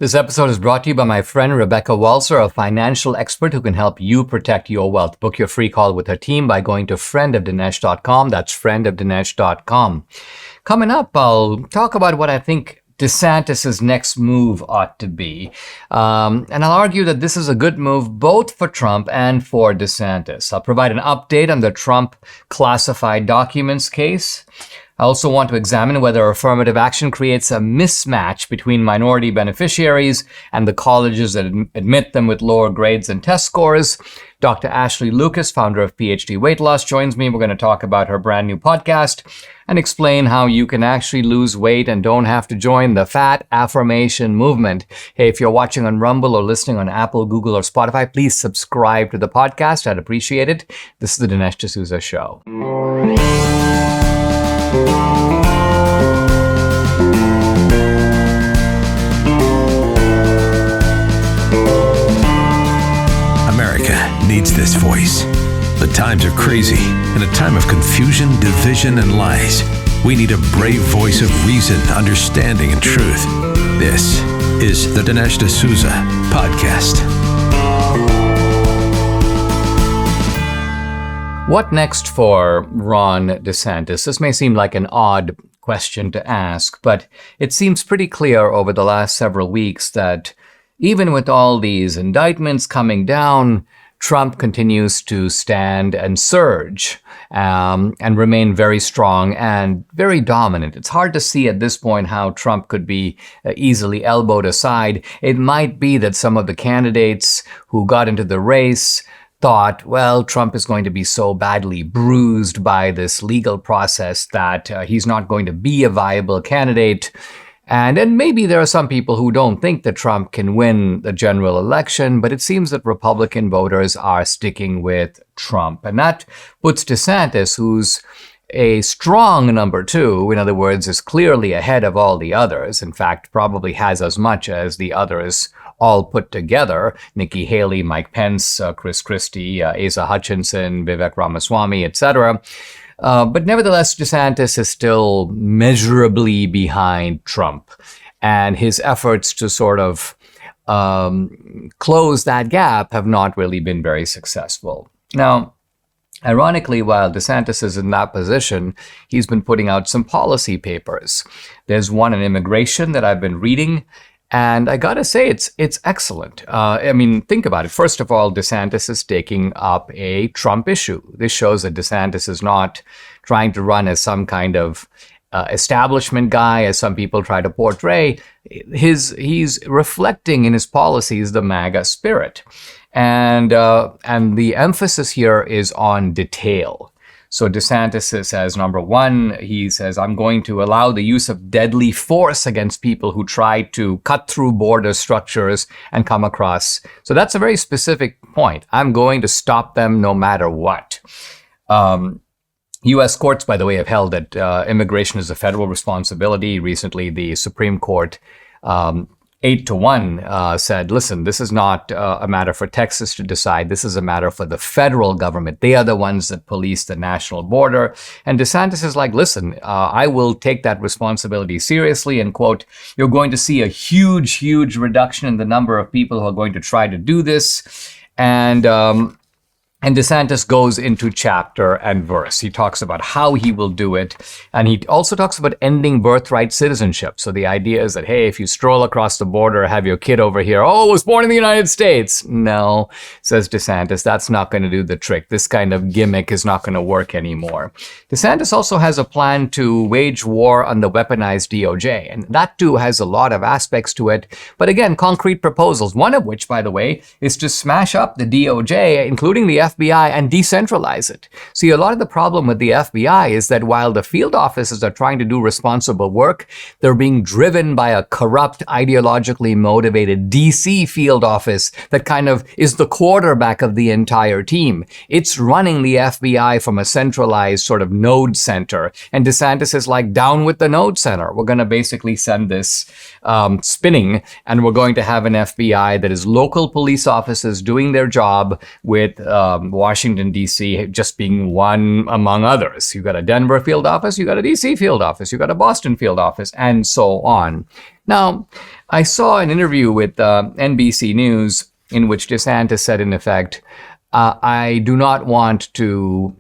This episode is brought to you by my friend Rebecca Walser, a financial expert who can help you protect your wealth. Book your free call with her team by going to friendofdinesh.com. That's friendofdinesh.com. Coming up, I'll talk about what I think DeSantis' next move ought to be. And I'll argue that this is a good move both for Trump and for DeSantis. I'll provide an update on the Trump classified documents case. I also want to examine whether affirmative action creates a mismatch between minority beneficiaries and the colleges that admit them with lower grades and test scores. Dr. Ashley Lucas, founder of PhD Weight Loss, joins me. We're going to talk about her brand new podcast and explain how you can actually lose weight and don't have to join the fat affirmation movement. Hey, if you're watching on Rumble or listening on Apple, Google, or Spotify, please subscribe to the podcast. I'd appreciate it. This is the Dinesh D'Souza Show. America needs this voice. The times are crazy. In a time of confusion, division, and lies, we need a brave voice of reason, understanding, and truth. This is the Dinesh D'Souza Podcast. What next for Ron DeSantis? This may seem like an odd question to ask, but it seems pretty clear over the last several weeks that even with all these indictments coming down, Trump continues to stand and surge and remain very strong and very dominant. It's hard to see at this point how Trump could be easily elbowed aside. It might be that some of the candidates who got into the race thought, well, Trump is going to be so badly bruised by this legal process that he's not going to be a viable candidate. And maybe there are some people who don't think that Trump can win the general election, but it seems that Republican voters are sticking with Trump. And that puts DeSantis, who's a strong number two, in other words, is clearly ahead of all the others. In fact, probably has as much as the others all put together. Nikki Haley, Mike Pence, Chris Christie, Asa Hutchinson, Vivek Ramaswamy, etc. But nevertheless, DeSantis is still measurably behind Trump. And his efforts to sort of close that gap have not really been very successful. Now, ironically, while DeSantis is in that position, he's been putting out some policy papers. There's one on immigration that I've been reading, and I gotta say, it's excellent. I mean, think about it. First of all, DeSantis is taking up a Trump issue. This shows that DeSantis is not trying to run as some kind of establishment guy, as some people try to portray. He's reflecting in his policies the MAGA spirit. And the emphasis here is on detail. So DeSantis says, number one, he says, I'm going to allow the use of deadly force against people who try to cut through border structures and come across. So that's a very specific point. I'm going to stop them no matter what. U.S. courts, by the way, have held that immigration is a federal responsibility. Recently, the Supreme Court 8-1 said, listen, this is not a matter for Texas to decide. This is a matter for the federal government. They are the ones that police the national border. And DeSantis is like, listen, I will take that responsibility seriously. And quote, you're going to see a huge, huge reduction in the number of people who are going to try to do this. And DeSantis goes into chapter and verse. He talks about how he will do it. And he also talks about ending birthright citizenship. So the idea is that, hey, if you stroll across the border, have your kid over here, was born in the United States. No, says DeSantis, that's not going to do the trick. This kind of gimmick is not going to work anymore. DeSantis also has a plan to wage war on the weaponized DOJ. And that too has a lot of aspects to it. But again, concrete proposals, one of which, by the way, is to smash up the DOJ, including the FBI, and decentralize it. See, a lot of the problem with the FBI is that while the field offices are trying to do responsible work, they're being driven by a corrupt, ideologically motivated DC field office that kind of is the quarterback of the entire team. It's running the FBI from a centralized sort of node center. And DeSantis is like, down with the node center. We're going to basically send this spinning, and we're going to have an FBI that is local police officers doing their job with Washington, D.C. just being one among others. You got a Denver field office, you got a D.C. field office, you got a Boston field office, and so on. Now, I saw an interview with NBC News in which DeSantis said, in effect, I do not want to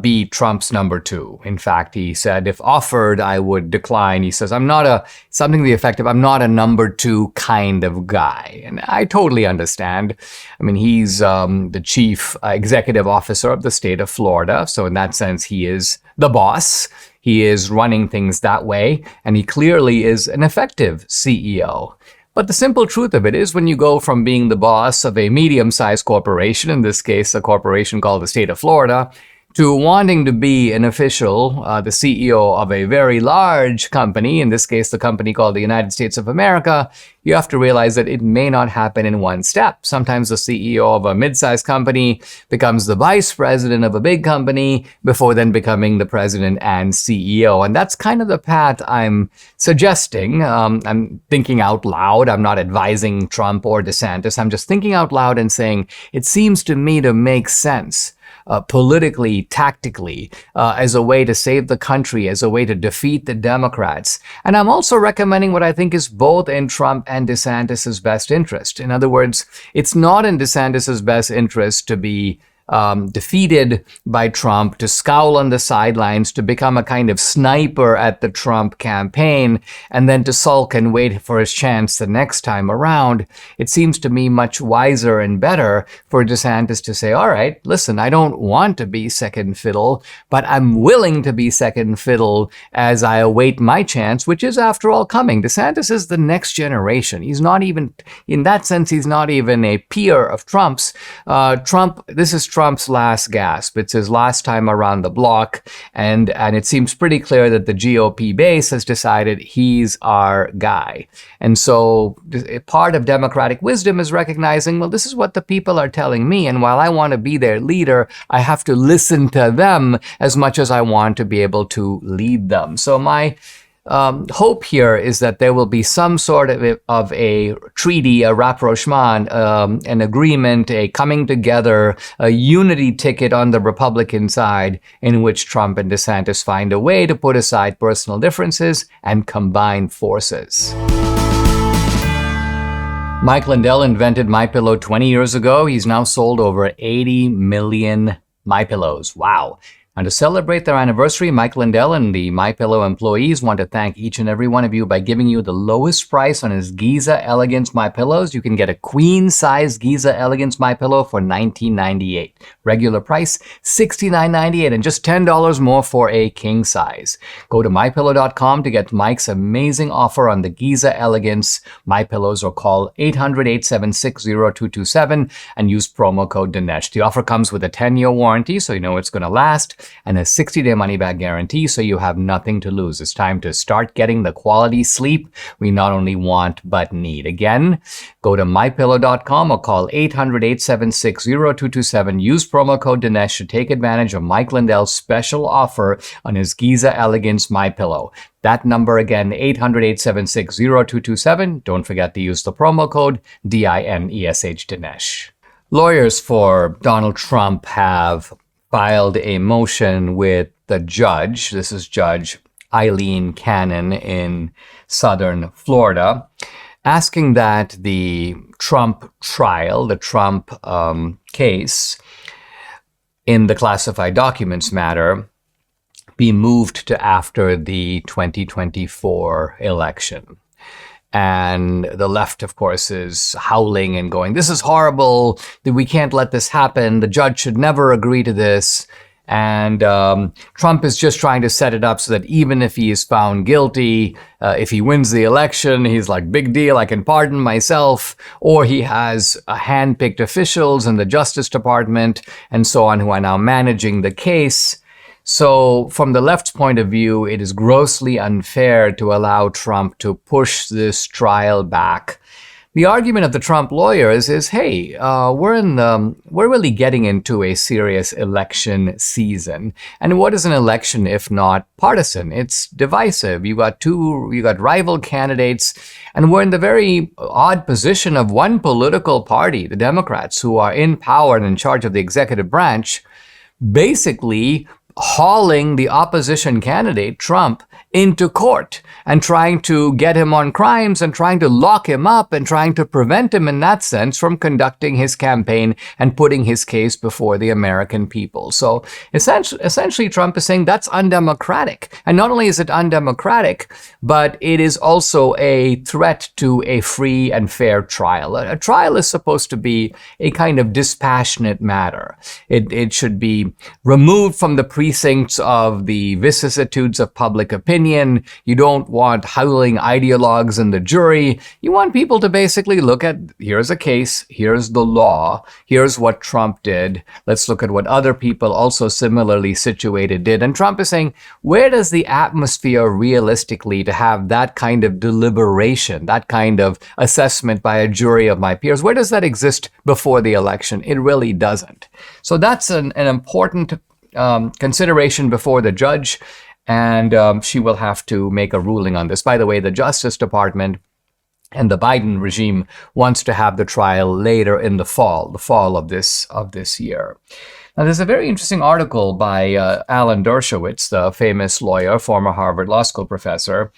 be Trump's number two. In fact, he said, if offered, I would decline. He says, something to the effect of, I'm not a number two kind of guy. And I totally understand. I mean, he's the chief executive officer of the state of Florida. So in that sense, he is the boss. He is running things that way. And he clearly is an effective CEO. But the simple truth of it is when you go from being the boss of a medium-sized corporation, in this case, a corporation called the state of Florida, to wanting to be an official, the CEO of a very large company, in this case, the company called the United States of America, you have to realize that it may not happen in one step. Sometimes the CEO of a mid-sized company becomes the vice president of a big company before then becoming the president and CEO. And that's kind of the path I'm suggesting. I'm thinking out loud. I'm not advising Trump or DeSantis. I'm just thinking out loud and saying, it seems to me to make sense. Politically, tactically, as a way to save the country, as a way to defeat the Democrats. And I'm also recommending what I think is both in Trump and DeSantis' best interest. In other words, it's not in DeSantis' best interest to be defeated by Trump, to scowl on the sidelines, to become a kind of sniper at the Trump campaign, and then to sulk and wait for his chance the next time around. It seems to me much wiser and better for DeSantis to say, all right, listen, I don't want to be second fiddle, but I'm willing to be second fiddle as I await my chance, which is, after all, coming. DeSantis is the next generation. He's not even, in that sense, he's not even a peer of Trump's. This is Trump's last gasp. It's his last time around the block, and it seems pretty clear that the GOP base has decided he's our guy. And so part of democratic wisdom is recognizing, well, this is what the people are telling me, and while I want to be their leader, I have to listen to them as much as I want to be able to lead them. So my hope here is that there will be some sort of a treaty, a rapprochement, an agreement, a coming together, a unity ticket on the Republican side in which Trump and DeSantis find a way to put aside personal differences and combine forces. Mike Lindell invented MyPillow 20 years ago. He's now sold over 80 million MyPillows. Wow. And to celebrate their anniversary, Mike Lindell and the MyPillow employees want to thank each and every one of you by giving you the lowest price on his Giza Elegance MyPillows. You can get a queen-size Giza Elegance MyPillow for $19.98. Regular price, $69.98, and just $10 more for a king size. Go to MyPillow.com to get Mike's amazing offer on the Giza Elegance MyPillows, or call 800-876-0227 and use promo code Dinesh. The offer comes with a 10-year warranty, so you know it's going to last, and a 60-day money-back guarantee, so you have nothing to lose. It's time to start getting the quality sleep we not only want but need. Again, go to MyPillow.com or call 800-876-0227. Use promo code Dinesh to take advantage of Mike Lindell's special offer on his Giza Elegance MyPillow. That number again, 800-876-0227. Don't forget to use the promo code DINESH, Dinesh. Lawyers for Donald Trump have filed a motion with the judge. This is Judge Eileen Cannon in southern Florida, asking that the Trump trial, the Trump case in the classified documents matter, be moved to after the 2024 election. And the left, of course, is howling and going, this is horrible, that we can't let this happen, the judge should never agree to this. And Trump is just trying to set it up so that even if he is found guilty, if he wins the election, he's like, big deal, I can pardon myself. Or he has hand-picked officials in the Justice Department and so on who are now managing the case. So from the left's point of view, it is grossly unfair to allow Trump to push this trial back. The argument of the Trump lawyers is, hey, we're really getting into a serious election season. And what is an election if not partisan? It's divisive. You got rival candidates, and we're in the very odd position of one political party, the Democrats, who are in power and in charge of the executive branch, basically hauling the opposition candidate, Trump, into court and trying to get him on crimes and trying to lock him up and trying to prevent him in that sense from conducting his campaign and putting his case before the American people. So essentially Trump is saying that's undemocratic. And not only is it undemocratic, but it is also a threat to a free and fair trial. A trial is supposed to be a kind of dispassionate matter. It should be removed from the precincts of the vicissitudes of public opinion. You don't want howling ideologues in the jury. You want people to basically look at, here's a case, here's the law, here's what Trump did. Let's look at what other people also similarly situated did. And Trump is saying, where does the atmosphere realistically to have that kind of deliberation, that kind of assessment by a jury of my peers, where does that exist before the election? It really doesn't. So that's an important consideration before the judge. And she will have to make a ruling on this. By the way, the Justice Department and the Biden regime wants to have the trial later in the fall of this year. Now, there's a very interesting article by Alan Dershowitz, the famous lawyer, former Harvard Law School professor.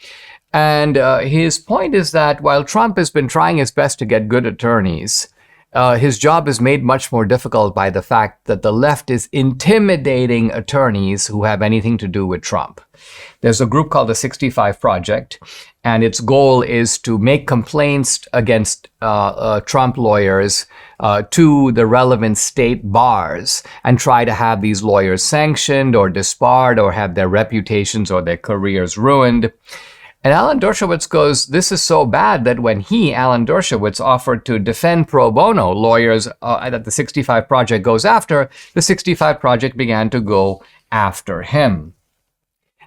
And his point is that while Trump has been trying his best to get good attorneys, his job is made much more difficult by the fact that the left is intimidating attorneys who have anything to do with Trump. There's a group called the 65 Project, and its goal is to make complaints against Trump lawyers to the relevant state bars and try to have these lawyers sanctioned or disbarred or have their reputations or their careers ruined. And Alan Dershowitz goes, this is so bad that when Alan Dershowitz, offered to defend pro bono lawyers that the 65 Project goes after, the 65 Project began to go after him.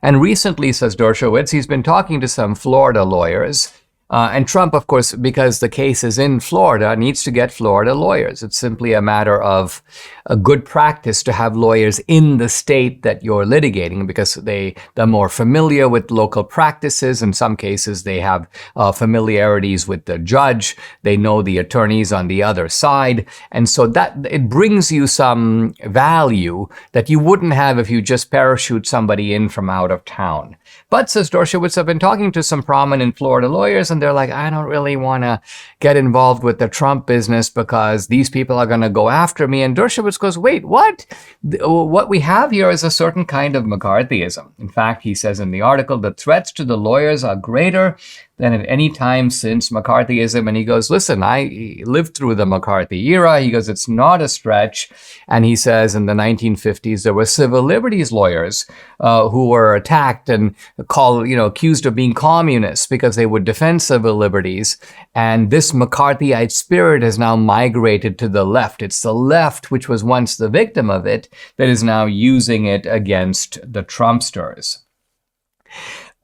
And recently, says Dershowitz, he's been talking to some Florida lawyers. And Trump, of course, because the case is in Florida, needs to get Florida lawyers. It's simply a matter of a good practice to have lawyers in the state that you're litigating because they're more familiar with local practices. In some cases, they have familiarities with the judge. They know the attorneys on the other side. And so that it brings you some value that you wouldn't have if you just parachute somebody in from out of town. But, says Dershowitz, I've been talking to some prominent Florida lawyers, and they're like, I don't really want to get involved with the Trump business because these people are going to go after me. And Dershowitz goes, wait, what? What we have here is a certain kind of McCarthyism. In fact, he says in the article, the threats to the lawyers are greater than at any time since McCarthyism. And he goes, listen, I lived through the McCarthy era. He goes, it's not a stretch. And he says in the 1950s, there were civil liberties lawyers who were attacked and accused of being communists because they would defend civil liberties. And this McCarthyite spirit has now migrated to the left. It's the left, which was once the victim of it, that is now using it against the Trumpsters.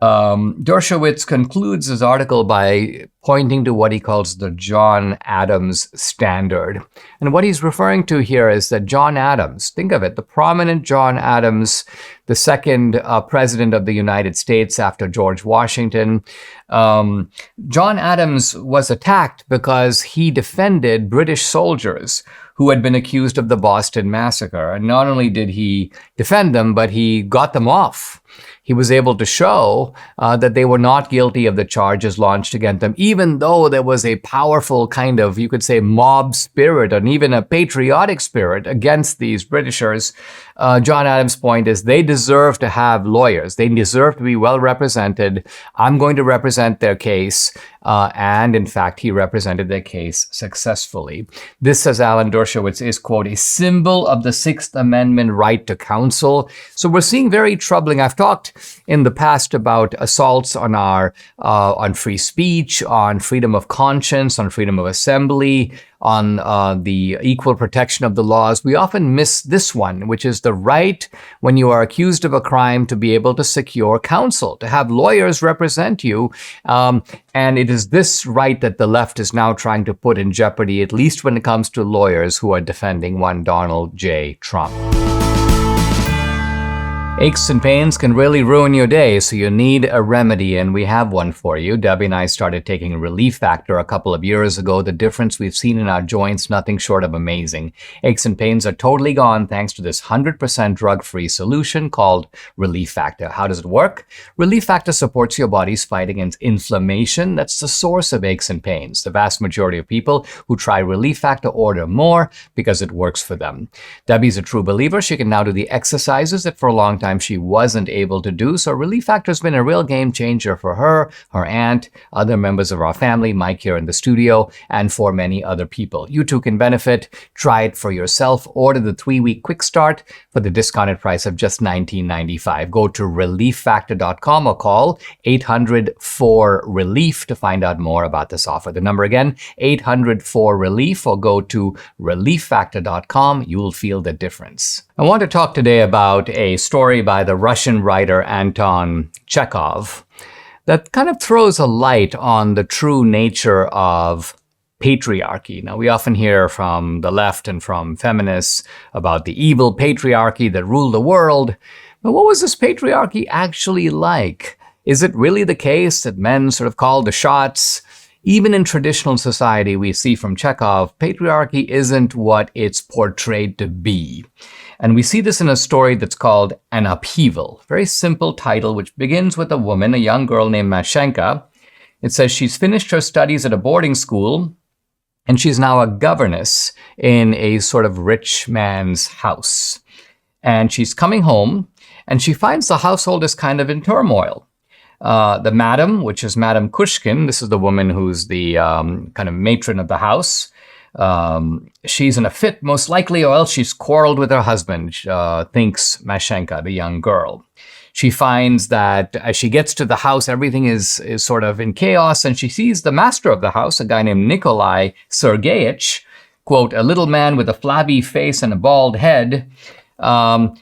Dershowitz concludes his article by pointing to what he calls the John Adams standard. And what he's referring to here is that John Adams, think of it, the prominent John Adams, the second president of the United States after George Washington. John Adams was attacked because he defended British soldiers who had been accused of the Boston Massacre. And not only did he defend them, but he got them off. He was able to show that they were not guilty of the charges launched against them, even though there was a powerful kind of, you could say, mob spirit and even a patriotic spirit against these Britishers. John Adams' point is they deserve to have lawyers. They deserve to be well represented. I'm going to represent their case. And in fact, he represented their case successfully. This, says Alan Dershowitz, is, quote, a symbol of the Sixth Amendment right to counsel. So we're seeing very troubling. I've talked in the past about assaults on free speech, on freedom of conscience, on freedom of assembly, on the equal protection of the laws, we often miss this one, which is the right when you are accused of a crime to be able to secure counsel, to have lawyers represent you. And it is this right that the left is now trying to put in jeopardy, at least when it comes to lawyers who are defending one Donald J. Trump. Aches and pains can really ruin your day, so you need a remedy, and we have one for you. Debbie and I started taking Relief Factor a couple of years ago. The difference we've seen in our joints, nothing short of amazing. Aches and pains are totally gone thanks to this 100% drug-free solution called Relief Factor. How does it work? Relief Factor supports your body's fight against inflammation. That's the source of aches and pains. The vast majority of people who try Relief Factor order more because it works for them. Debbie's a true believer. She can now do the exercises that for a long time she wasn't able to do. So Relief Factor has been a real game changer for her, her aunt, other members of our family, Mike here in the studio, and for many other people. You too can benefit. Try it for yourself. Order the 3-week quick start for the discounted price of just $19.95. Go to relieffactor.com or call 800-4-RELIEF to find out more about this offer. The number again, 800-4-RELIEF, or go to relieffactor.com. You'll feel the difference. I want to talk today about a story by the Russian writer Anton Chekhov that kind of throws a light on the true nature of patriarchy. Now, we often hear from the left and from feminists about the evil patriarchy that ruled the world. But what was this patriarchy actually like? Is it really the case that men sort of called the shots? Even in traditional society, we see from Chekhov, patriarchy isn't what it's portrayed to be. And we see this in a story that's called An Upheaval. Very simple title, which begins with a woman, a young girl named Mashenka. It says she's finished her studies at a boarding school, and she's now a governess in a sort of rich man's house. And she's coming home, and she finds the household is kind of in turmoil. The madam, which is Madam Kushkin, this is the woman who's the kind of matron of the house. She's in a fit, most likely, or else she's quarreled with her husband, thinks Mashenka, the young girl. She finds that as she gets to the house, everything is sort of in chaos, and she sees the master of the house, a guy named Nikolai Sergeyevich, quote, a little man with a flabby face and a bald head.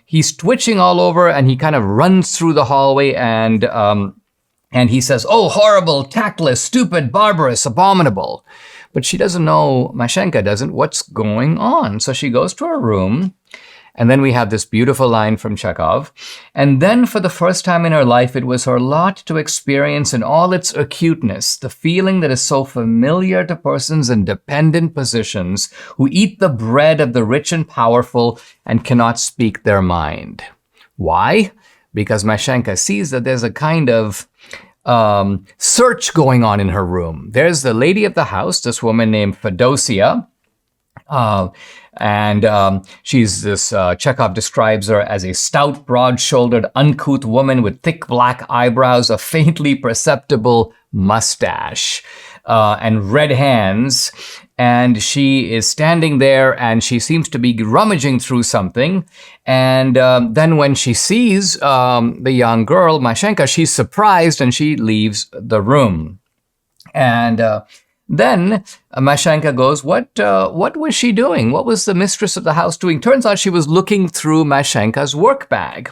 He's twitching all over, and he kind of runs through the hallway, and he says, "Oh, horrible, tactless, stupid, barbarous, abominable." But she doesn't know, Mashenka doesn't, what's going on. So she goes to her room, and then we have this beautiful line from Chekhov. And then for the first time in her life, it was her lot to experience in all its acuteness the feeling that is so familiar to persons in dependent positions who eat the bread of the rich and powerful and cannot speak their mind. Why? Because Mashenka sees that there's a kind of search going on in her room. There's the lady of the house, this woman named Fedosia, and she's this, Chekhov describes her as a stout, broad-shouldered, uncouth woman with thick black eyebrows, a faintly perceptible mustache, and red hands. And she is standing there, and she seems to be rummaging through something. And then when she sees the young girl, Mashenka, she's surprised, and she leaves the room. And then Mashenka goes, what was she doing? What was the mistress of the house doing? Turns out she was looking through Mashenka's work bag.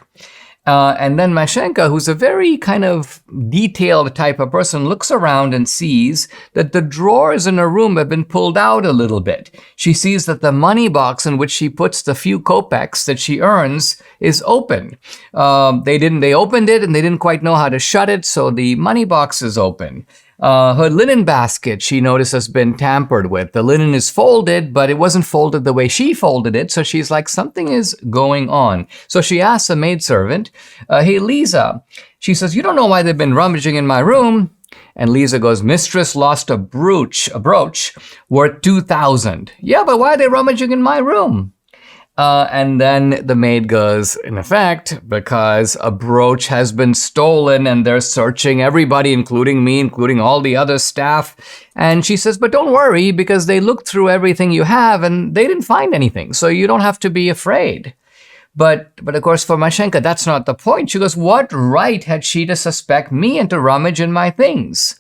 And then Mashenka, who's a very kind of detailed type of person, looks around and sees that the drawers in her room have been pulled out a little bit. She sees that the money box in which she puts the few kopecks that she earns is open. They opened it and they didn't quite know how to shut it, so the money box is open. Her linen basket, she noticed, has been tampered with. The linen is folded, but it wasn't folded the way she folded it. So she's like, something is going on. So she asks a maidservant, hey, Lisa. She says, you don't know why they've been rummaging in my room? And Lisa goes, mistress lost a brooch worth 2,000. Yeah, but why are they rummaging in my room? And then the maid goes, in effect, because a brooch has been stolen and they're searching everybody, including me, including all the other staff. And she says, but don't worry, because they looked through everything you have and they didn't find anything. So you don't have to be afraid. But of course, for Mashenka, that's not the point. She goes, what right had she to suspect me and to rummage in my things?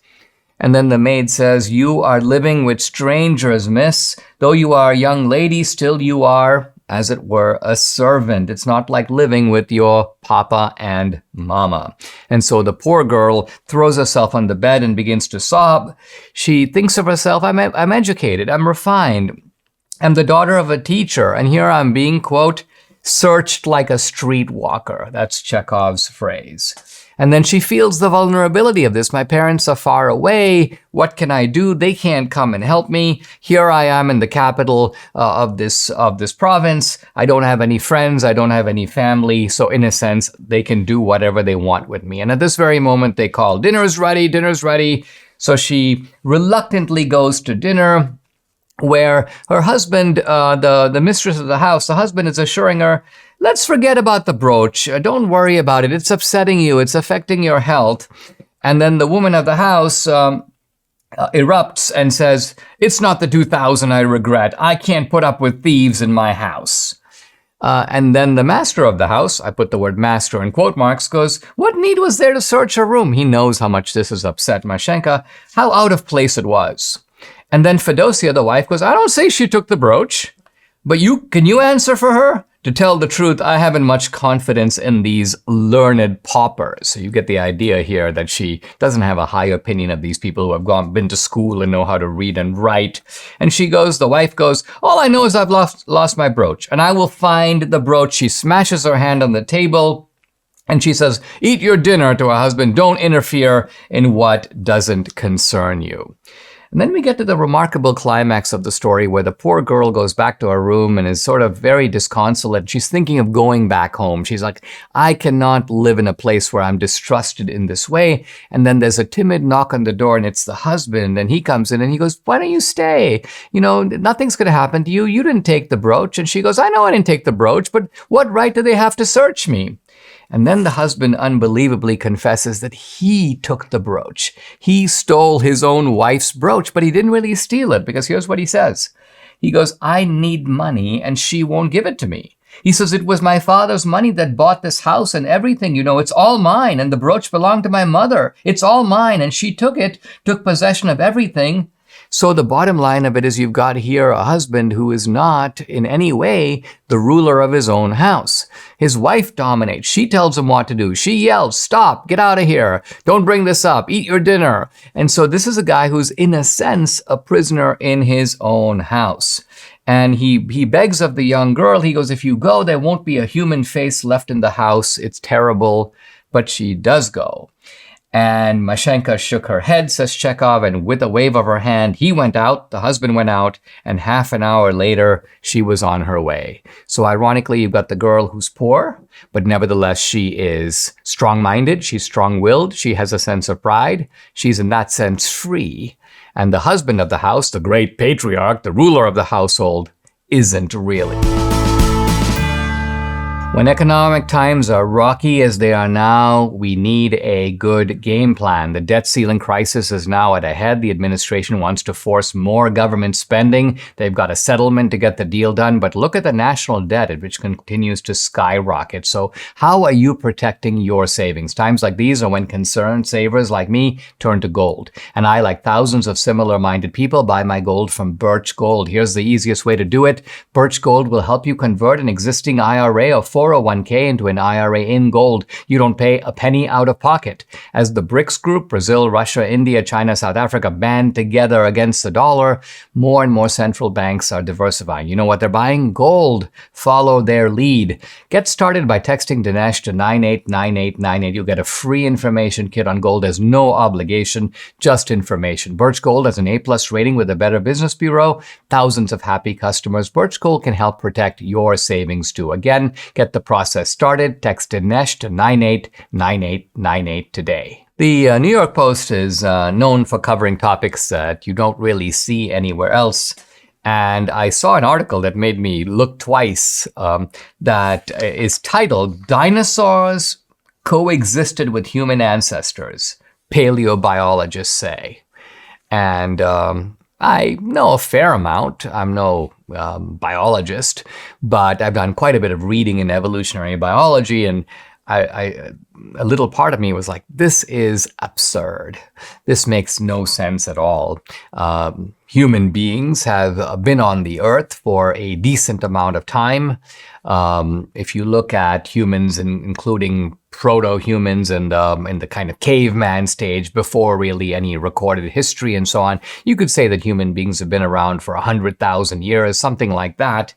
And then the maid says, "You are living with strangers, miss. Though you are a young lady, still you are, as it were, a servant. It's not like living with your papa and mama." And so the poor girl throws herself on the bed and begins to sob. She thinks of herself, I'm educated, I'm refined, I'm the daughter of a teacher, and here I'm being, quote, searched like a streetwalker. That's Chekhov's phrase. And then she feels the vulnerability of this. My parents are far away. What can I do? They can't come and help me. Here I am in the capital of this province. I don't have any friends. I don't have any family. So in a sense, they can do whatever they want with me. And at this very moment, they call, dinner's ready, dinner's ready. So she reluctantly goes to dinner, where her husband, the mistress of the house, the husband is assuring her, let's forget about the brooch. Don't worry about it. It's upsetting you. It's affecting your health. And then the woman of the house erupts and says, it's not the 2000 I regret. I can't put up with thieves in my house. And then the master of the house, I put the word master in quote marks, goes, what need was there to search her room? He knows how much this has upset Mashenka, how out of place it was. And then Fedosia, the wife, goes, I don't say she took the brooch, but can you answer for her? To tell the truth, I haven't much confidence in these learned paupers. So you get the idea here that she doesn't have a high opinion of these people who have been to school and know how to read and write. And the wife goes, all I know is I've lost my brooch, and I will find the brooch. She smashes her hand on the table, and she says, eat your dinner to her husband. Don't interfere in what doesn't concern you. And then we get to the remarkable climax of the story where the poor girl goes back to her room and is sort of very disconsolate. She's thinking of going back home. She's like, I cannot live in a place where I'm distrusted in this way. And then there's a timid knock on the door, and it's the husband, and he comes in and he goes, why don't you stay? Nothing's going to happen to you. You didn't take the brooch. And she goes, I know I didn't take the brooch, but what right do they have to search me? And then the husband unbelievably confesses that he took the brooch. He stole his own wife's brooch, but he didn't really steal it, because here's what he says. He goes, I need money and she won't give it to me. He says, it was my father's money that bought this house and everything. It's all mine, and the brooch belonged to my mother. It's all mine, and she took possession of everything. So the bottom line of it is you've got here a husband who is not in any way the ruler of his own house. His wife dominates. She tells him what to do. She yells, stop, get out of here. Don't bring this up. Eat your dinner. And so this is a guy who's in a sense a prisoner in his own house. And he begs of the young girl. He goes, if you go, there won't be a human face left in the house. It's terrible. But she does go. And Mashenka shook her head, says Chekhov, and with a wave of her hand, he went out, the husband went out, and half an hour later, she was on her way. So ironically, you've got the girl who's poor, but nevertheless, she is strong-minded, she's strong-willed, she has a sense of pride, she's in that sense free. And the husband of the house, the great patriarch, the ruler of the household, isn't really. When economic times are rocky as they are now, we need a good game plan. The debt ceiling crisis is now at a head. The administration wants to force more government spending. They've got a settlement to get the deal done, but look at the national debt, which continues to skyrocket. So how are you protecting your savings? Times like these are when concerned savers like me turn to gold. And I, like thousands of similar-minded people, buy my gold from Birch Gold. Here's the easiest way to do it. Birch Gold will help you convert an existing IRA or 401k into an IRA in gold. You don't pay a penny out of pocket. As the BRICS group, Brazil, Russia, India, China, South Africa, band together against the dollar, more and more central banks are diversifying. You know what they're buying? Gold. Follow their lead. Get started by texting Dinesh to 989898. You'll get a free information kit on gold. There's no obligation, just information. Birch Gold has an A+ rating with the Better Business Bureau. Thousands of happy customers. Birch Gold can help protect your savings too. Again, get the process started. Text Dinesh to 989898 today. The New York Post is known for covering topics that you don't really see anywhere else. And I saw an article that made me look twice that is titled, Dinosaurs Coexisted with Human Ancestors, Paleobiologists Say. And I know a fair amount. I'm no biologist, but I've done quite a bit of reading in evolutionary biology, and a little part of me was like, this is absurd. This makes no sense at all. Human beings have been on the earth for a decent amount of time. If you look at humans, including proto-humans and in the kind of caveman stage before really any recorded history and so on, you could say that human beings have been around for 100,000 years, something like that.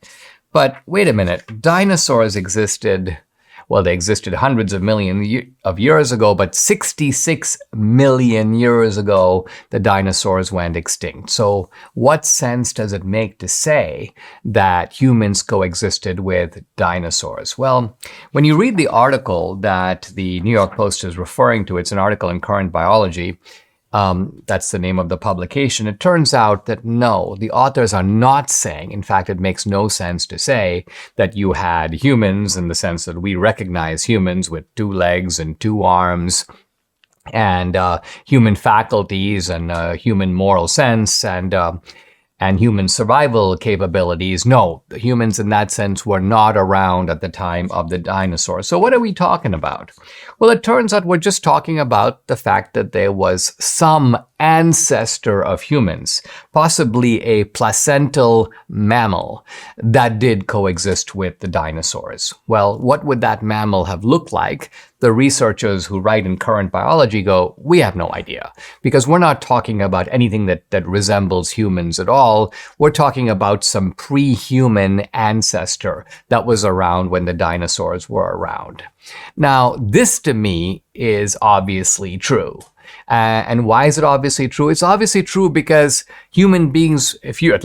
But wait a minute, dinosaurs existed. Well, they existed hundreds of millions of years ago, but 66 million years ago, the dinosaurs went extinct. So what sense does it make to say that humans coexisted with dinosaurs? Well, when you read the article that the New York Post is referring to, it's an article in Current Biology. That's the name of the publication. It turns out that no, the authors are not saying, in fact, it makes no sense to say that you had humans in the sense that we recognize humans with 2 legs and 2 arms and human faculties and human moral sense and human survival capabilities. No, the humans in that sense were not around at the time of the dinosaurs. So what are we talking about? Well, it turns out we're just talking about the fact that there was some ancestor of humans, possibly a placental mammal, that did coexist with the dinosaurs. Well, what would that mammal have looked like? The researchers who write in Current Biology go, we have no idea, because we're not talking about anything that resembles humans at all. We're talking about some pre-human ancestor that was around when the dinosaurs were around. Now, this to me is obviously true. And why is it obviously true? It's obviously true because human beings, if you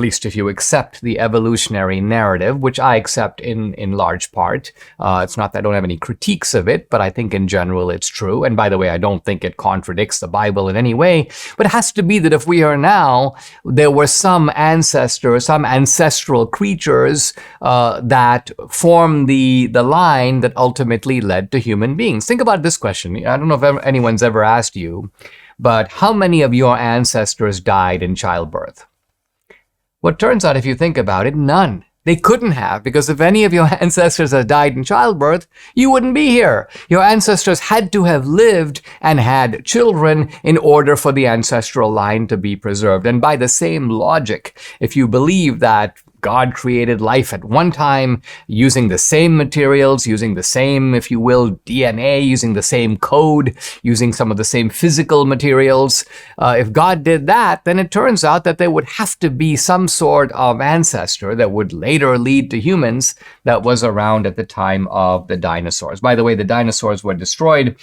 accept the evolutionary narrative, which I accept in large part, it's not that I don't have any critiques of it, but I think in general it's true. And by the way, I don't think it contradicts the Bible in any way, but it has to be that if we are now, there were some ancestors, some ancestral creatures that form the line that ultimately led to human beings. Think about this question. I don't know if anyone's ever asked you, but how many of your ancestors died in childbirth? Well, it turns out, if you think about it, none. They couldn't have, because if any of your ancestors had died in childbirth, you wouldn't be here. Your ancestors had to have lived and had children in order for the ancestral line to be preserved. And by the same logic, if you believe that God created life at one time using the same materials, using the same, if you will, DNA, using the same code, using some of the same physical materials. If God did that, then it turns out that there would have to be some sort of ancestor that would later lead to humans that was around at the time of the dinosaurs. By the way, the dinosaurs were destroyed.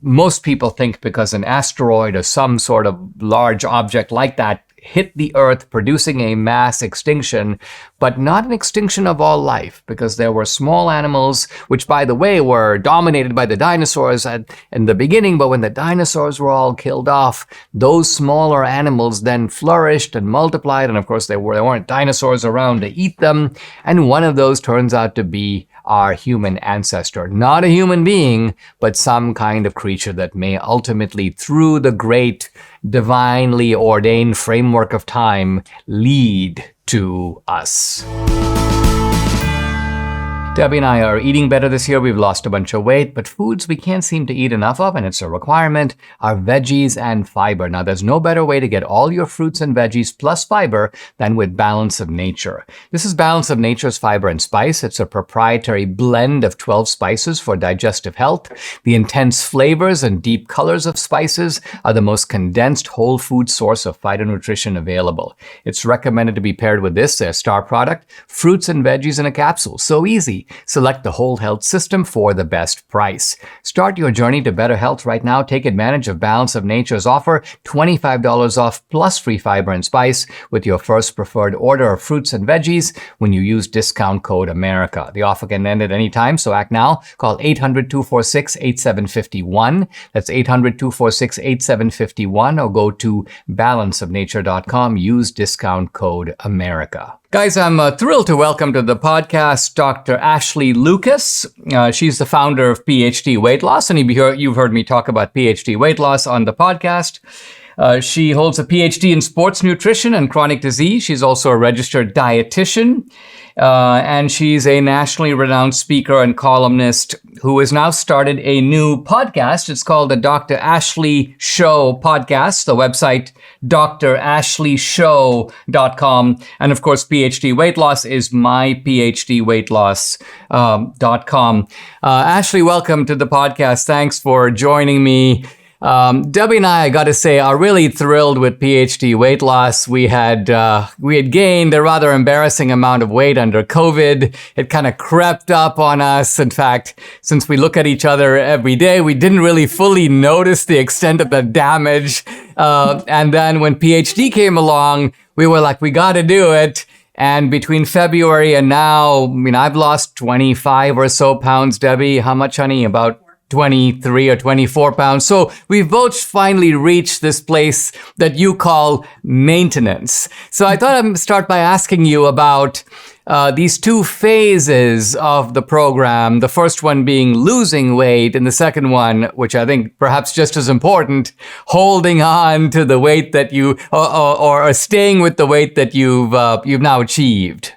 Most people think because an asteroid or some sort of large object like that hit the Earth, producing a mass extinction, but not an extinction of all life, because there were small animals, which, by the way, were dominated by the dinosaurs in the beginning, but when the dinosaurs were all killed off, those smaller animals then flourished and multiplied, and of course there weren't dinosaurs around to eat them, and one of those turns out to be our human ancestor. Not a human being, but some kind of creature that may ultimately, through the great divinely ordained framework of time, lead to us. Debbie and I are eating better this year. We've lost a bunch of weight, but foods we can't seem to eat enough of, and it's a requirement, are veggies and fiber. Now, there's no better way to get all your fruits and veggies plus fiber than with Balance of Nature. This is Balance of Nature's Fiber and Spice. It's a proprietary blend of 12 spices for digestive health. The intense flavors and deep colors of spices are the most condensed whole food source of phytonutrition available. It's recommended to be paired with this, their star product, fruits and veggies in a capsule. So easy. Select the whole health system for the best price. Start your journey to better health right now. Take advantage of Balance of Nature's offer, $25 off plus free fiber and spice with your first preferred order of fruits and veggies when you use discount code AMERICA. The offer can end at any time, so act now. Call 800-246-8751. That's 800-246-8751, or go to balanceofnature.com. Use discount code AMERICA. Guys, I'm thrilled to welcome to the podcast Dr. Ashley Lucas. She's the founder of PhD Weight Loss, and you've heard me talk about PhD Weight Loss on the podcast. She holds a PhD in sports nutrition and chronic disease. She's also a registered dietitian. And she's a nationally renowned speaker and columnist who has now started a new podcast. It's called the Dr. Ashley Show podcast. The website, drashleyshow.com. And of course, PhD Weight Loss is myphdweightloss.com. Ashley, welcome to the podcast. Thanks for joining me. Debbie and I got to say, are really thrilled with PhD weight loss. We had gained a rather embarrassing amount of weight under COVID. It kind of crept up on us. In fact, since we look at each other every day, we didn't really fully notice the extent of the damage. And then when PhD came along, we were like, we got to do it. And between February and now, I've lost 25 or so pounds. Debbie, how much, honey? About 23 or 24 pounds. So we've both finally reached this place that you call maintenance. So I thought I'd start by asking you about these two phases of the program. The first one being losing weight, and the second one, which I think perhaps just as important, holding on to the weight that you, or staying with the weight that you've now achieved.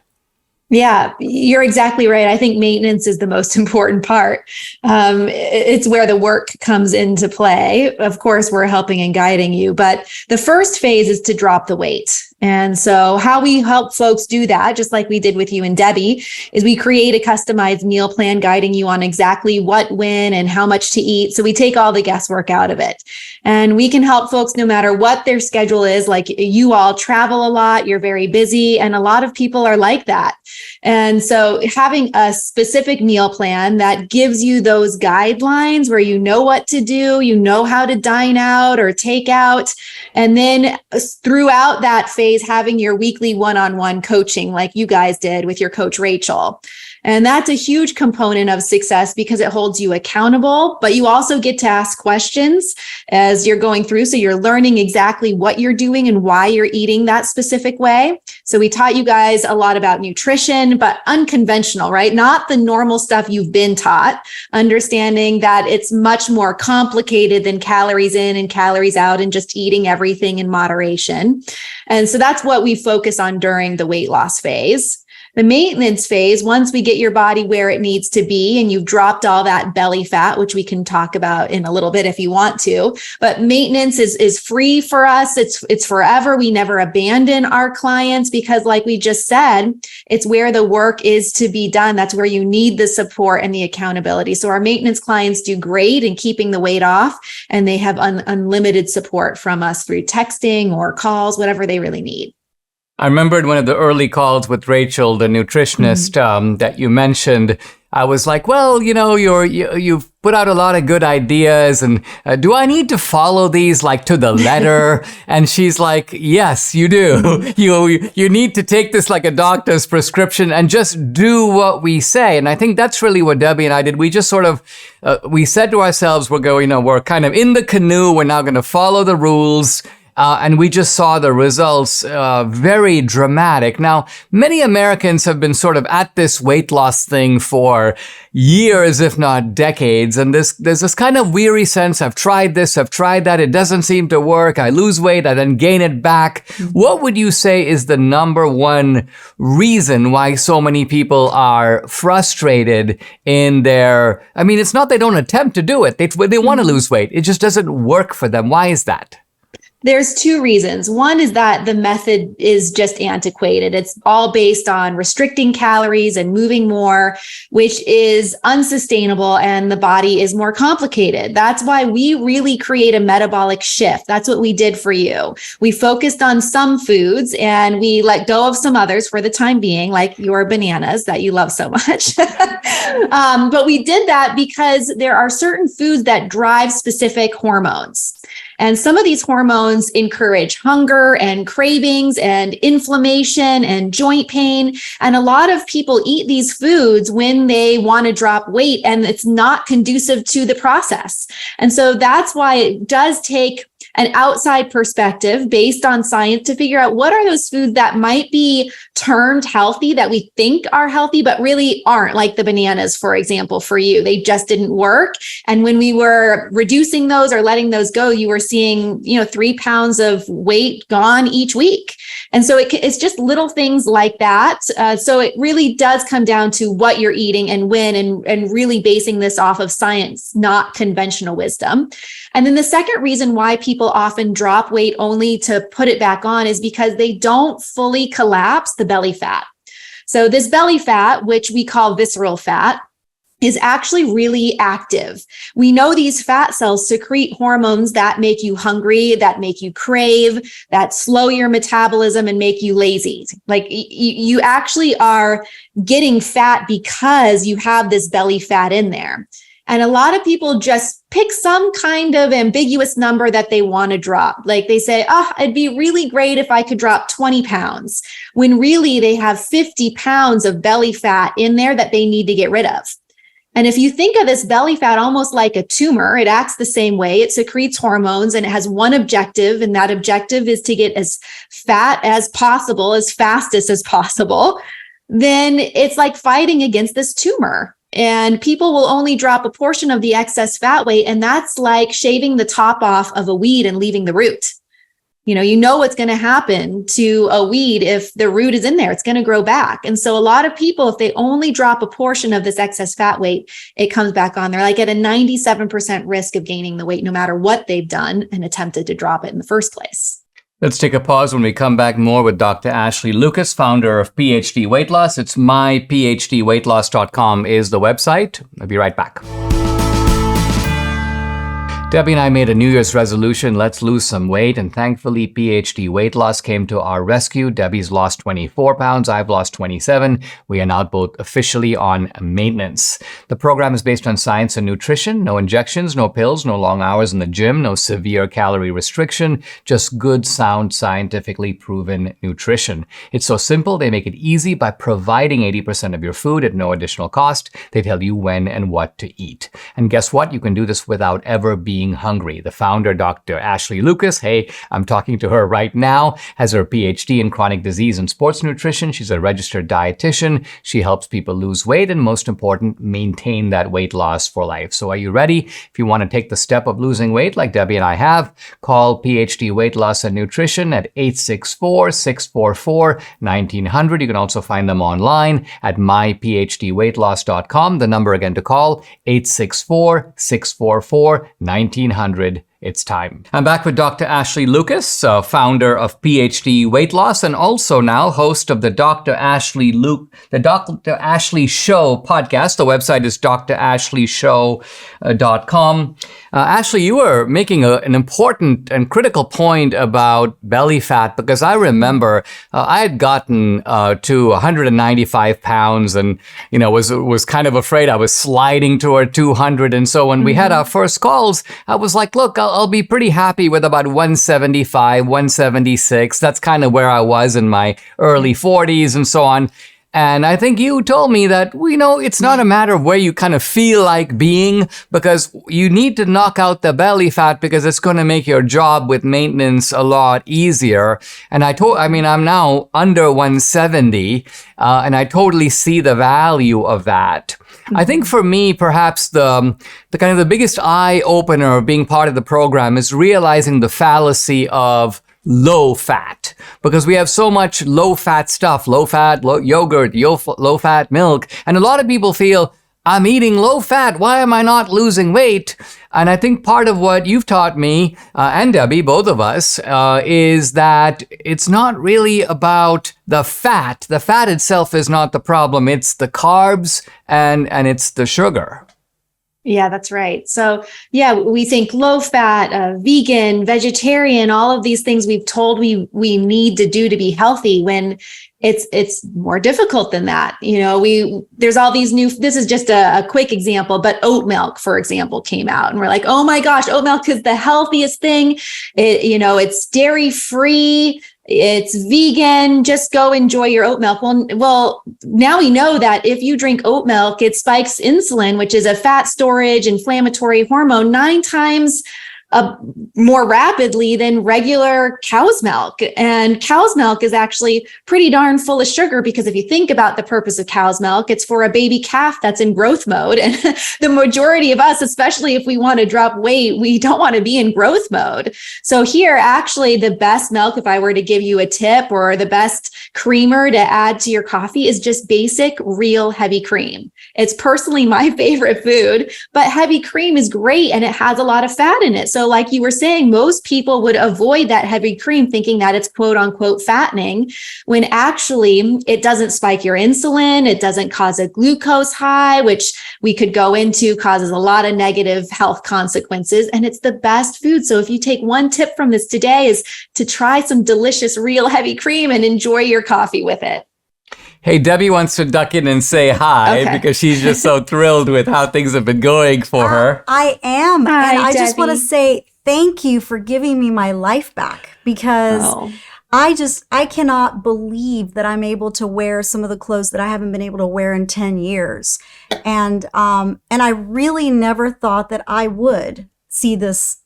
Yeah, you're exactly right. I think maintenance is the most important part. It's where the work comes into play. Of course, we're helping and guiding you, but the first phase is to drop the weight. And so how we help folks do that, just like we did with you and Debbie, is we create a customized meal plan guiding you on exactly what, when, and how much to eat. So we take all the guesswork out of it. And we can help folks no matter what their schedule is. Like, you all travel a lot, you're very busy, and a lot of people are like that. And so having a specific meal plan that gives you those guidelines where you know what to do, you know how to dine out or take out, and then throughout that phase, having your weekly one-on-one coaching like you guys did with your coach, Rachel. And that's a huge component of success because it holds you accountable, but you also get to ask questions as you're going through. So you're learning exactly what you're doing and why you're eating that specific way. So we taught you guys a lot about nutrition, but unconventional, right? Not the normal stuff you've been taught, understanding that it's much more complicated than calories in and calories out and just eating everything in moderation. And so that's what we focus on during the weight loss phase. The maintenance phase, once we get your body where it needs to be and you've dropped all that belly fat, which we can talk about in a little bit if you want to, but maintenance is free for us. It's forever. We never abandon our clients because, like we just said, it's where the work is to be done. That's where you need the support and the accountability. So our maintenance clients do great in keeping the weight off, and they have unlimited support from us through texting or calls, whatever they really need. I remembered one of the early calls with Rachel, the nutritionist, that you mentioned. I was like, well, you've put out a lot of good ideas, and do I need to follow these like to the letter? And she's like, yes, you do. You need to take this like a doctor's prescription and just do what we say. And I think that's really what Debbie and I did. We just sort of, we said to ourselves, we're kind of in the canoe. We're now going to follow the rules. And we just saw the results very dramatic. Now, many Americans have been sort of at this weight loss thing for years, if not decades. And there's this kind of weary sense, I've tried this, I've tried that, it doesn't seem to work. I lose weight, I then gain it back. What would you say is the number one reason why so many people are frustrated in their, it's not they don't attempt to do it. They want to lose weight. It just doesn't work for them. Why is that? There's two reasons. One is that the method is just antiquated. It's all based on restricting calories and moving more, which is unsustainable, and the body is more complicated. That's why we really create a metabolic shift. That's what we did for you. We focused on some foods and we let go of some others for the time being, like your bananas that you love so much. But we did that because there are certain foods that drive specific hormones. And some of these hormones encourage hunger and cravings and inflammation and joint pain. And a lot of people eat these foods when they want to drop weight, and it's not conducive to the process. And so that's why it does take an outside perspective based on science to figure out what are those foods that might be termed healthy that we think are healthy, but really aren't, like the bananas, for example, for you. They just didn't work. And when we were reducing those or letting those go, you were seeing, 3 pounds of weight gone each week. And so it's just little things like that. So it really does come down to what you're eating and when, and really basing this off of science, not conventional wisdom. And then the second reason why people often drop weight only to put it back on is because they don't fully collapse the belly fat. So this belly fat, which we call visceral fat, is actually really active. We know these fat cells secrete hormones that make you hungry, that make you crave, that slow your metabolism and make you lazy. Like you actually are getting fat because you have this belly fat in there. And a lot of people just pick some kind of ambiguous number that they want to drop. Like they say, it'd be really great if I could drop 20 pounds, when really they have 50 pounds of belly fat in there that they need to get rid of. And if you think of this belly fat almost like a tumor, it acts the same way. It secretes hormones and it has one objective, and that objective is to get as fat as possible, as fastest as possible. Then it's like fighting against this tumor. And people will only drop a portion of the excess fat weight, and that's like shaving the top off of a weed and leaving the root. You know what's going to happen to a weed if the root is in there. It's going to grow back. And so a lot of people, if they only drop a portion of this excess fat weight, it comes back on. They're like at a 97% risk of gaining the weight, no matter what they've done and attempted to drop it in the first place. Let's take a pause. When we come back, more with Dr. Ashley Lucas, founder of PhD Weight Loss. It's myphdweightloss.com is the website. I'll be right back. Debbie and I made a New Year's resolution, let's lose some weight, and thankfully PhD Weight Loss came to our rescue. Debbie's lost 24 pounds, I've lost 27. We are now both officially on maintenance. The program is based on science and nutrition, no injections, no pills, no long hours in the gym, no severe calorie restriction, just good, sound, scientifically proven nutrition. It's so simple, they make it easy by providing 80% of your food at no additional cost. They tell you when and what to eat. And guess what? You can do this without ever being hungry. The founder, Dr. Ashley Lucas, hey, I'm talking to her right now, has her PhD in chronic disease and sports nutrition. She's a registered dietitian. She helps people lose weight and, most important, maintain that weight loss for life. So are you ready? If you want to take the step of losing weight like Debbie and I have, call PhD Weight Loss and Nutrition at 864-644-1900. You can also find them online at myphdweightloss.com. The number again to call, 864-644-1900. It's time. I'm back with Dr. Ashley Lucas, founder of PhD Weight Loss, and also now host of the Dr. Ashley Show podcast. The website is drashleyshow.com. Ashley, you were making an important and critical point about belly fat, because I remember I had gotten to 195 pounds and, was kind of afraid I was sliding toward 200. And so when we had our first calls, I was like, look, I'll be pretty happy with about 175, 176. That's kind of where I was in my early 40s and so on. And I think you told me that, it's not a matter of where you kind of feel like being, because you need to knock out the belly fat because it's going to make your job with maintenance a lot easier. And I'm now under 170, and I totally see the value of that. I think for me, perhaps the kind of the biggest eye opener of being part of the program is realizing the fallacy of low fat, because we have so much low fat stuff, low fat yogurt, low fat milk. And a lot of people feel, I'm eating low fat, why am I not losing weight? And I think part of what you've taught me, and Debbie, both of us, is that it's not really about the fat. The fat itself is not the problem. It's the carbs and it's the sugar. Yeah, that's right. So we think low fat, vegan, vegetarian, all of these things we've told we need to do to be healthy, when it's more difficult than that. There's all these this is just a quick example, but oat milk, for example, came out and we're like, oh my gosh, oat milk is the healthiest thing. It's dairy free. It's vegan, just go enjoy your oat milk. Well, now we know that if you drink oat milk, it spikes insulin, which is a fat storage inflammatory hormone, 9 times more rapidly than regular cow's milk. And cow's milk is actually pretty darn full of sugar, because if you think about the purpose of cow's milk, it's for a baby calf that's in growth mode. And the majority of us, especially if we want to drop weight, we don't want to be in growth mode. So here, actually, the best milk, if I were to give you a tip, or the best creamer to add to your coffee, is just basic, real heavy cream. It's personally my favorite food, but heavy cream is great and it has a lot of fat in it. So like you were saying, most people would avoid that heavy cream thinking that it's quote unquote fattening, when actually it doesn't spike your insulin. It doesn't cause a glucose high, which we could go into, causes a lot of negative health consequences. And it's the best food. So if you take one tip from this today, is to try some delicious, real heavy cream and enjoy your coffee with it. Hey, Debbie wants to duck in and say hi because she's just so thrilled with how things have been going for her. I am. Hi, and I just Debbie. want to say thank you for giving me my life back, because I cannot believe that I'm able to wear some of the clothes that I haven't been able to wear in 10 years. And I really never thought that I would see this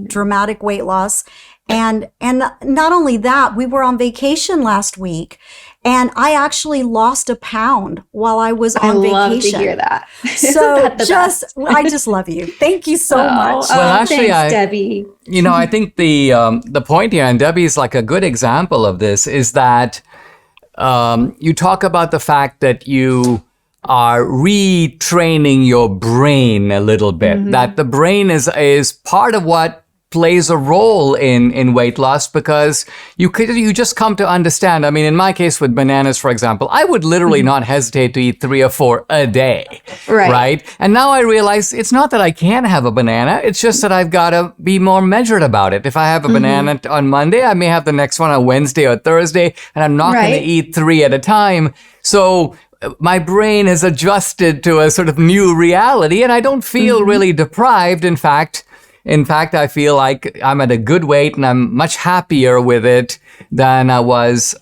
dramatic weight loss. And not only that, we were on vacation last week, and I actually lost a pound while I was on vacation. I love to hear that. So I just love you. Thank you so much. Well, actually, thanks, Debbie. I think the point here, and Debbie's like a good example of this, is that you talk about the fact that you are retraining your brain a little bit, that the brain is part of what plays a role in weight loss, because you just come to understand. I mean, in my case with bananas, for example, I would literally not hesitate to eat 3 or 4 a day. Right. And now I realize it's not that I can't have a banana. It's just that I've got to be more measured about it. If I have a banana on Monday, I may have the next one on Wednesday or Thursday, and I'm not going to eat 3 at a time. So my brain has adjusted to a sort of new reality, and I don't feel really deprived. In fact, I feel like I'm at a good weight and I'm much happier with it than I was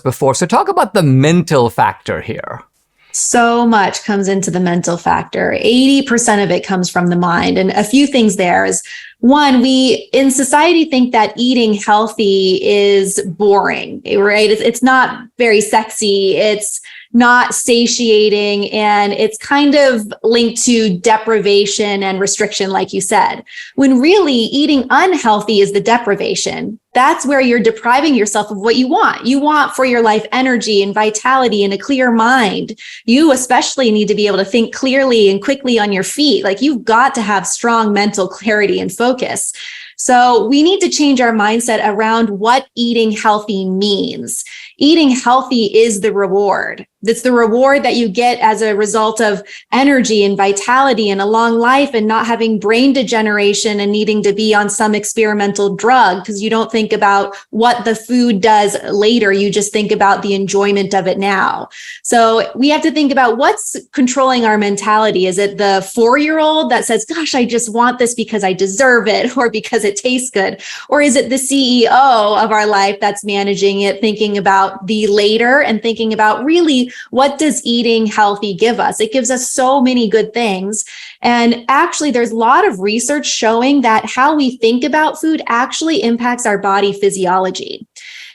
before. So talk about the mental factor here. So much comes into the mental factor. 80% of it comes from the mind. And a few things there is, one, we in society think that eating healthy is boring, right? It's not very sexy. It's not satiating, and it's kind of linked to deprivation and restriction, like you said, when really eating unhealthy is the deprivation. That's where you're depriving yourself of what you want. You want for your life energy and vitality and a clear mind. You especially need to be able to think clearly and quickly on your feet. Like, you've got to have strong mental clarity and focus. So we need to change our mindset around what eating healthy means. Eating healthy is the reward. It's the reward that you get as a result of energy and vitality and a long life, and not having brain degeneration and needing to be on some experimental drug, because you don't think about what the food does later. You just think about the enjoyment of it now. So we have to think about what's controlling our mentality. Is it the 4-year-old that says, gosh, I just want this because I deserve it, or because it tastes good? Or is it the CEO of our life that's managing it, thinking about the later and thinking about really, what does eating healthy give us? It gives us so many good things. And actually, there's a lot of research showing that how we think about food actually impacts our body physiology.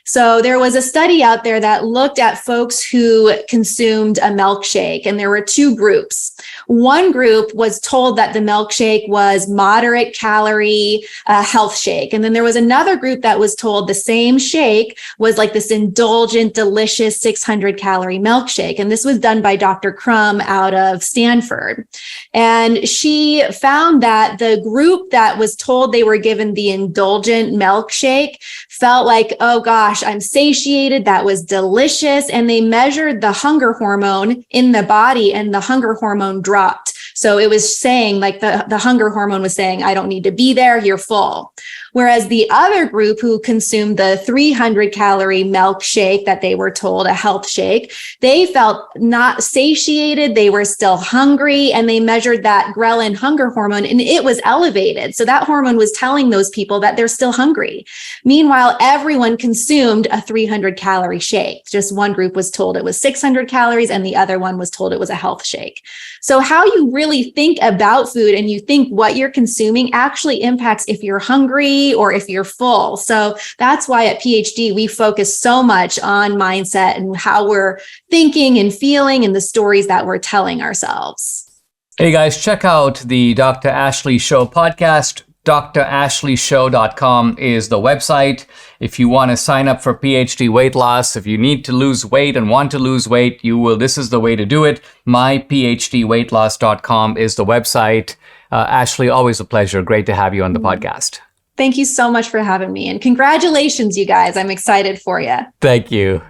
So there was a study out there that looked at folks who consumed a milkshake, and there were 2 groups. One group was told that the milkshake was moderate calorie health shake. And then there was another group that was told the same shake was like this indulgent, delicious 600 calorie milkshake. And this was done by Dr. Crum out of Stanford. And she found that the group that was told they were given the indulgent milkshake felt like, oh gosh, I'm satiated. That was delicious. And they measured the hunger hormone in the body, and the hunger hormone dropped. So it was saying, like, the hunger hormone was saying, I don't need to be there, you're full. Whereas the other group who consumed the 300 calorie milkshake that they were told, a health shake, they felt not satiated. They were still hungry, and they measured that ghrelin hunger hormone, and it was elevated. So that hormone was telling those people that they're still hungry. Meanwhile, everyone consumed a 300 calorie shake. Just one group was told it was 600 calories, and the other one was told it was a health shake. So how you really think about food and you think what you're consuming actually impacts if you're hungry or if you're full. So that's why at PhD, we focus so much on mindset and how we're thinking and feeling and the stories that we're telling ourselves. Hey guys, check out the Dr. Ashley Show podcast. drashleyshow.com is the website. If you want to sign up for PhD weight loss, if you need to lose weight and want to lose weight, this is the way to do it. myphdweightloss.com is the website. Ashley, always a pleasure. Great to have you on the podcast. Thank you so much for having me. And congratulations, you guys. I'm excited for you. Thank you.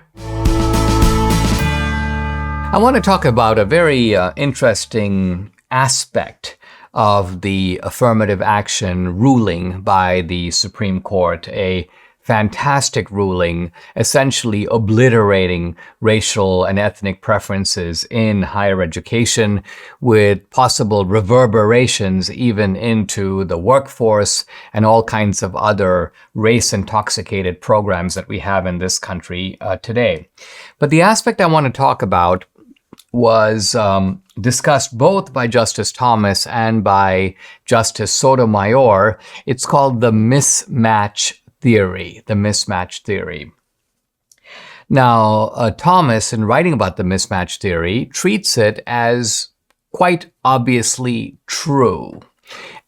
I want to talk about a very interesting aspect of the affirmative action ruling by the Supreme Court, a fantastic ruling essentially obliterating racial and ethnic preferences in higher education, with possible reverberations even into the workforce and all kinds of other race-intoxicated programs that we have in this country today. But the aspect I want to talk about was discussed both by Justice Thomas and by Justice Sotomayor. It's called the mismatch theory, the mismatch theory. Now, Thomas, in writing about the mismatch theory, treats it as quite obviously true.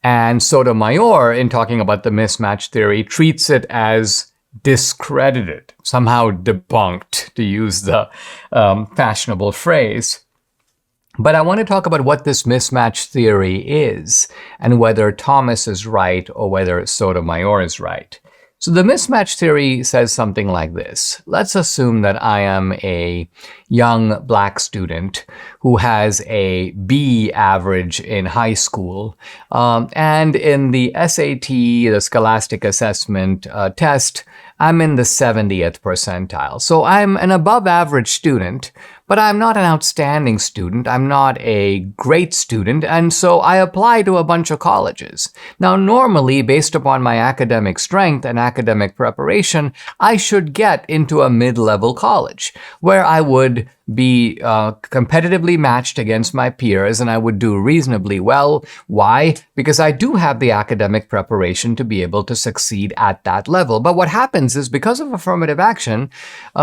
And Sotomayor, in talking about the mismatch theory, treats it as discredited, somehow debunked, to use the fashionable phrase. But I want to talk about what this mismatch theory is and whether Thomas is right or whether Sotomayor is right. So the mismatch theory says something like this. Let's assume that I am a young black student who has a B average in high school, and in the SAT, the Scholastic Assessment test, I'm in the 70th percentile. So I'm an above average student, but I'm not an outstanding student. I'm not a great student. And so I apply to a bunch of colleges. Now, normally, based upon my academic strength and academic preparation, I should get into a mid-level college where I would be competitively matched against my peers and I would do reasonably well. Why? Because I do have the academic preparation to be able to succeed at that level. But what happens is, because of affirmative action,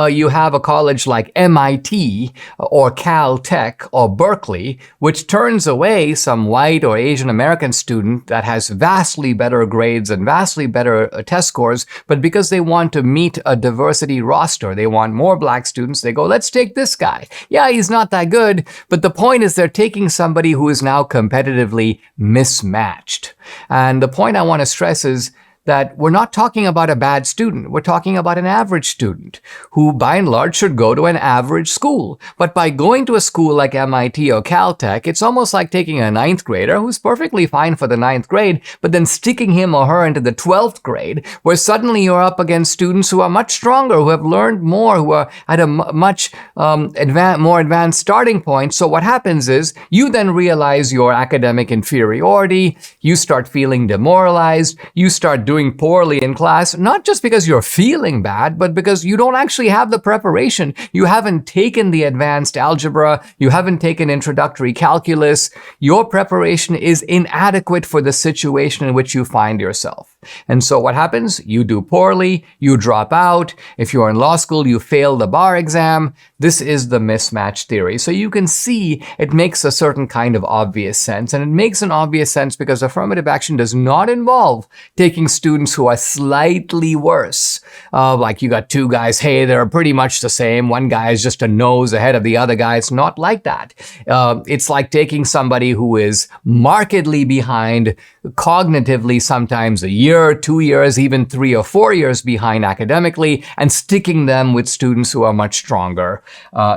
you have a college like MIT or Caltech or Berkeley, which turns away some white or Asian American student that has vastly better grades and vastly better test scores, but because they want to meet a diversity roster, they want more black students, they go, let's take this guy. Yeah, he's not that good, but the point is they're taking somebody who is now competitively mismatched. And the point I want to stress is that we're not talking about a bad student. We're talking about an average student who, by and large, should go to an average school. But by going to a school like MIT or Caltech, it's almost like taking a ninth grader who's perfectly fine for the ninth grade, but then sticking him or her into the 12th grade, where suddenly you're up against students who are much stronger, who have learned more, who are at a much more advanced starting point. So what happens is you then realize your academic inferiority, you start feeling demoralized, you start doing poorly in class, not just because you're feeling bad, but because you don't actually have the preparation. You haven't taken the advanced algebra. You haven't taken introductory calculus. Your preparation is inadequate for the situation in which you find yourself. And so what happens? You do poorly, you drop out. If you're in law school, you fail the bar exam. This is the mismatch theory. So you can see it makes a certain kind of obvious sense. And it makes an obvious sense because affirmative action does not involve taking students who are slightly worse. Like you got two guys, hey, they're pretty much the same. One guy is just a nose ahead of the other guy. It's not like that. It's like taking somebody who is markedly behind cognitively, sometimes a year, 2 years, even 3 or 4 years behind academically, and sticking them with students who are much stronger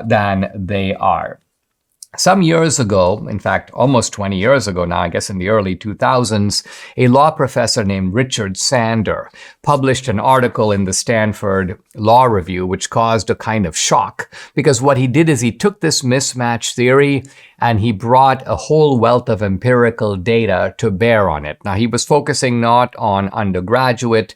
than they are. Some years ago, in fact, almost 20 years ago now, I guess in the early 2000s, a law professor named Richard Sander published an article in the Stanford Law Review, which caused a kind of shock, because what he did is he took this mismatch theory and he brought a whole wealth of empirical data to bear on it. Now, he was focusing not on undergraduate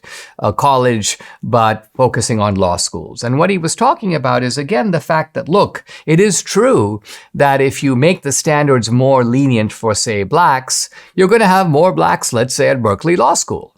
college, but focusing on law schools. And what he was talking about is, again, the fact that, look, it is true that if you make the standards more lenient for, say, blacks, you're going to have more blacks, let's say, at Berkeley Law School.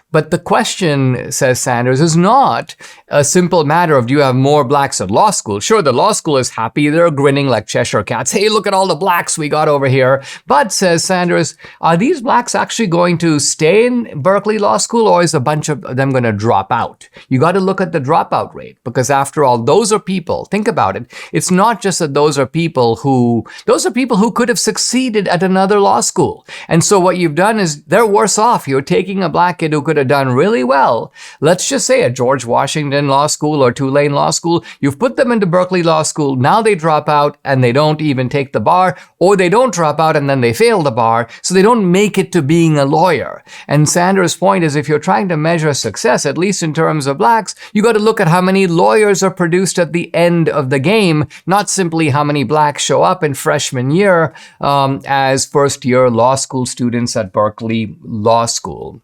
But the question, says Sanders, is not a simple matter of do you have more blacks at law school? Sure, the law school is happy. They're grinning like Cheshire cats. Hey, look at all the blacks we got over here. But, says Sanders, are these blacks actually going to stay in Berkeley Law School, or is a bunch of them going to drop out? You got to look at the dropout rate, because after all, those are people. Think about it. It's not just that those are people who could have succeeded at another law school. And so what you've done is they're worse off. You're taking a black kid who could have done really well, let's just say at George Washington Law School or Tulane Law School. You've put them into Berkeley Law School. Now they drop out and they don't even take the bar, or they don't drop out and then they fail the bar, so they don't make it to being a lawyer. And Sanders' point is, if you're trying to measure success, at least in terms of blacks, you got to look at how many lawyers are produced at the end of the game, not simply how many blacks show up in freshman year as first-year law school students at Berkeley Law School.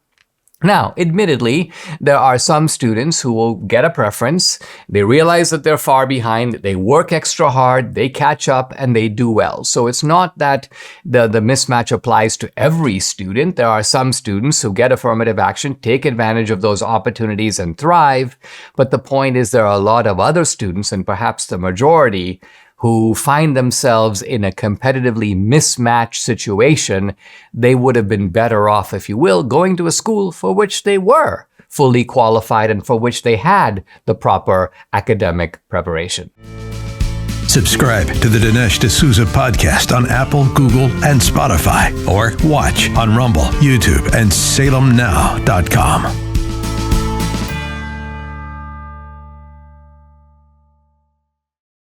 Now, admittedly, there are some students who will get a preference. They realize that they're far behind. They work extra hard. They catch up and they do well. So it's not that the mismatch applies to every student. There are some students who get affirmative action, take advantage of those opportunities and thrive. But the point is, there are a lot of other students, and perhaps the majority, who find themselves in a competitively mismatched situation. They would have been better off, if you will, going to a school for which they were fully qualified and for which they had the proper academic preparation. Subscribe to the Dinesh D'Souza podcast on Apple, Google, and Spotify, or watch on Rumble, YouTube, and SalemNow.com.